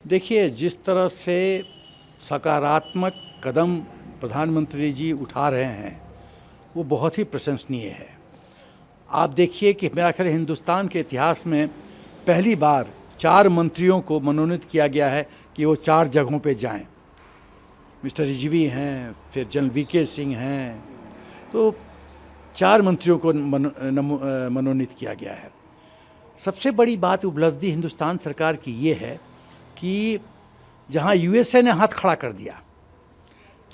देखिए, जिस तरह से सकारात्मक कदम प्रधानमंत्री जी उठा रहे हैं, वो बहुत ही प्रशंसनीय है। आप देखिए कि मेरा ख़्याल हिंदुस्तान के इतिहास में पहली बार 4 मंत्रियों को मनोनीत किया गया है कि वो 4 जगहों पे जाएं। मिस्टर रिजवी हैं, फिर जनरल वीके सिंह हैं, तो 4 मंत्रियों को मनोनीत किया गया है। सबसे बड़ी बात उपलब्धि हिंदुस्तान सरकार की ये है कि जहाँ यूएसए ने हाथ खड़ा कर दिया,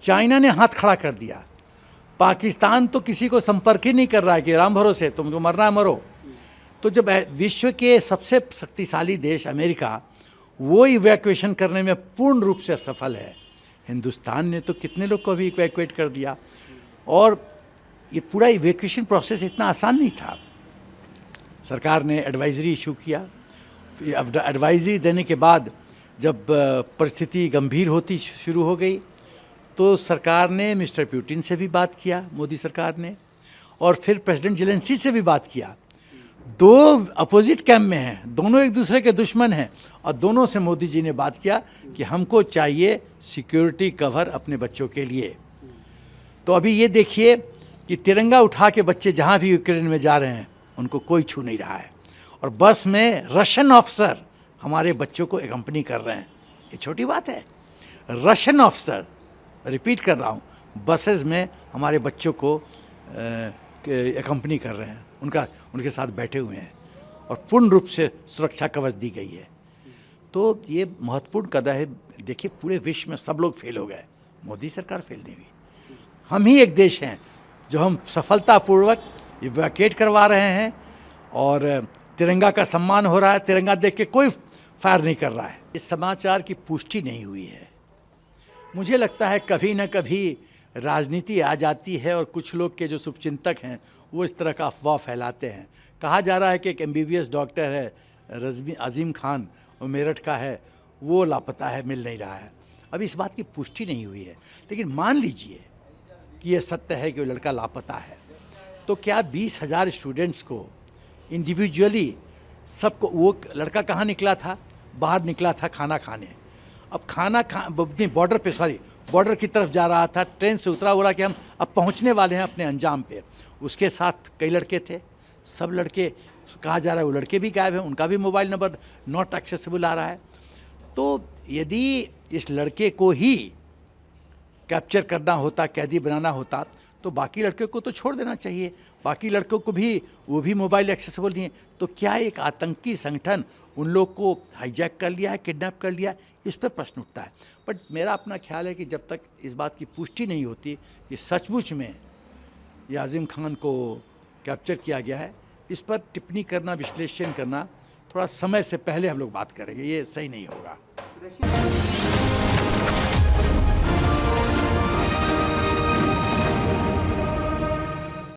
चाइना ने हाथ खड़ा कर दिया, पाकिस्तान तो किसी को संपर्क ही नहीं कर रहा है कि राम भरोसे तुमको मरना है मरो। तो जब विश्व के सबसे शक्तिशाली देश अमेरिका वो इवैक्यूएशन करने में पूर्ण रूप से सफल है, हिंदुस्तान ने तो कितने लोग को भी इवैक्यूएट कर दिया। और ये पूरा इवैक्यूएशन प्रोसेस इतना आसान नहीं था। सरकार ने एडवाइजरी इशू किया, एडवाइजरी देने के बाद जब परिस्थिति गंभीर होती शुरू हो गई तो सरकार ने मिस्टर पुतिन से भी बात किया, मोदी सरकार ने, और फिर प्रेसिडेंट जेलेंस्की से भी बात किया। दो अपोजिट कैंप में हैं, दोनों एक दूसरे के दुश्मन हैं, और दोनों से मोदी जी ने बात किया कि हमको चाहिए सिक्योरिटी कवर अपने बच्चों के लिए। तो अभी ये देखिए कि तिरंगा उठा के बच्चे जहाँ भी यूक्रेन में जा रहे हैं उनको कोई छू नहीं रहा है, और बस में रशियन ऑफिसर हमारे बच्चों को एकम्पनी कर रहे हैं। ये छोटी बात है, रशियन ऑफिसर, रिपीट कर रहा हूँ, बसेस में हमारे बच्चों को एकम्पनी कर रहे हैं, उनके साथ बैठे हुए हैं, और पूर्ण रूप से सुरक्षा कवच दी गई है। तो ये महत्वपूर्ण कदम है। देखिए, पूरे विश्व में सब लोग फेल हो गए, मोदी सरकार फेल नहीं हुई। हम ही एक देश हैं जो हम सफलतापूर्वक इवैक्यूएट करवा रहे हैं, और तिरंगा का सम्मान हो रहा है। तिरंगा देख के कोई फायर नहीं कर रहा है। इस समाचार की पुष्टि नहीं हुई है। मुझे लगता है कभी न कभी राजनीति आ जाती है और कुछ लोग के जो शुभचिंतक हैं वो इस तरह का अफवाह फैलाते हैं। कहा जा रहा है कि एक MBBS डॉक्टर है अजीम खान, वो मेरठ का है, वो लापता है, मिल नहीं रहा है। अभी इस बात की पुष्टि नहीं हुई है, लेकिन मान लीजिए कि ये सत्य है कि वो लड़का लापता है, तो क्या 20,000 स्टूडेंट्स को इंडिविजुअली सबको, वो लड़का कहाँ निकला था? बाहर निकला था खाना खाने। अब अपनी बॉर्डर की तरफ जा रहा था, ट्रेन से उतरा, बोला कि हम अब पहुंचने वाले हैं अपने अंजाम पे। उसके साथ कई लड़के थे, सब लड़के, कहा जा रहा है वो लड़के भी गायब हैं, उनका भी मोबाइल नंबर नॉट एक्सेसिबल आ रहा है। तो यदि इस लड़के को ही कैप्चर करना होता, कैदी बनाना होता, तो बाकी लड़के को तो छोड़ देना चाहिए। बाकी लड़कों को भी, वो भी मोबाइल एक्सेसिबल नहीं है। तो क्या एक आतंकी संगठन उन लोग को हाईजैक कर लिया है, किडनैप कर लिया है? इस पर प्रश्न उठता है। बट मेरा अपना ख्याल है कि जब तक इस बात की पुष्टि नहीं होती कि सचमुच में ये आज़िम खान को कैप्चर किया गया है, इस पर टिप्पणी करना, विश्लेषण करना, थोड़ा समय से पहले हम लोग बात करेंगे, ये सही नहीं होगा।